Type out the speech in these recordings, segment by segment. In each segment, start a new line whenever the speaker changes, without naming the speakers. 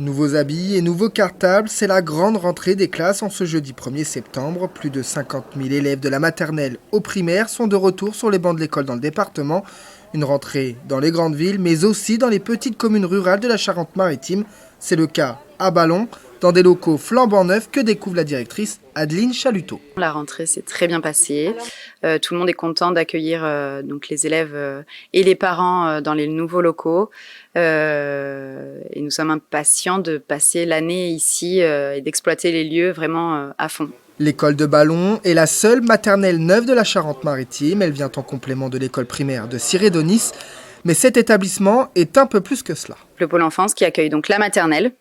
Nouveaux habits et nouveaux cartables, c'est la grande rentrée des classes en ce jeudi 1er septembre. Plus de 50 000 élèves de la maternelle au primaire sont de retour sur les bancs de l'école dans le département. Une rentrée dans les grandes villes, mais aussi dans les petites communes rurales de la Charente-Maritime. C'est le cas à Ballon, dans des locaux flambant neufs que découvre la directrice Adeline Chaluteau.
La rentrée s'est très bien passée. Tout le monde est content d'accueillir donc les élèves et les parents dans les nouveaux locaux. Et nous sommes impatients de passer l'année ici et d'exploiter les lieux vraiment à fond.
L'école de Ballon est la seule maternelle neuve de la Charente-Maritime. Elle vient en complément de l'école primaire de Sirédonis. Mais cet établissement est un peu plus que cela.
Le pôle enfance qui accueille donc la maternelle,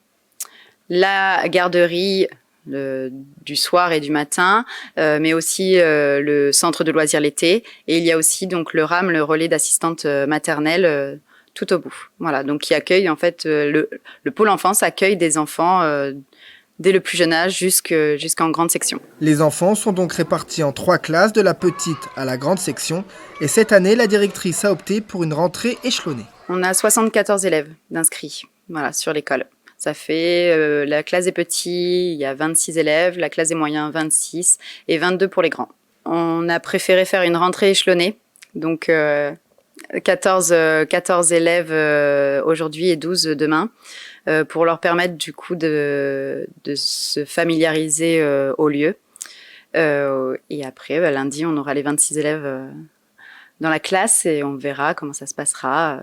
la garderie du soir et du matin, mais aussi le centre de loisirs l'été. Et il y a aussi donc le RAM, le relais d'assistante maternelle, tout au bout. Voilà, donc qui accueille en fait le pôle enfance accueille des enfants dès le plus jeune âge jusqu'en grande section.
Les enfants sont donc répartis en 3 classes, de la petite à la grande section. Et cette année, la directrice a opté pour une rentrée échelonnée.
On a 74 élèves d'inscrits sur l'école. Ça fait la classe des petits, il y a 26 élèves, la classe des moyens 26 et 22 pour les grands. On a préféré faire une rentrée échelonnée, donc 14 élèves aujourd'hui et 12 demain, pour leur permettre du coup de se familiariser au lieu. Et après, lundi, on aura les 26 élèves dans la classe et on verra comment ça se passera.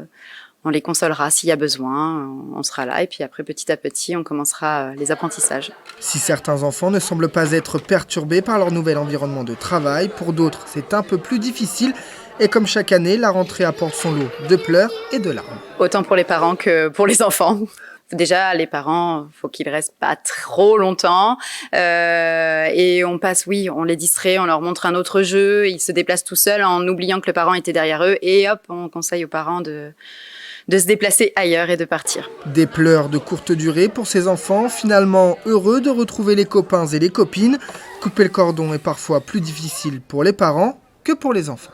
On les consolera s'il y a besoin, on sera là et puis après petit à petit on commencera les apprentissages.
Si certains enfants ne semblent pas être perturbés par leur nouvel environnement de travail, pour d'autres c'est un peu plus difficile et comme chaque année, la rentrée apporte son lot de pleurs et de larmes.
Autant pour les parents que pour les enfants. Déjà, les parents, faut qu'ils restent pas trop longtemps et on les distrait, on leur montre un autre jeu, ils se déplacent tout seuls en oubliant que le parent était derrière eux et hop, on conseille aux parents de se déplacer ailleurs et de partir.
Des pleurs de courte durée pour ces enfants, finalement heureux de retrouver les copains et les copines. Couper le cordon est parfois plus difficile pour les parents que pour les enfants.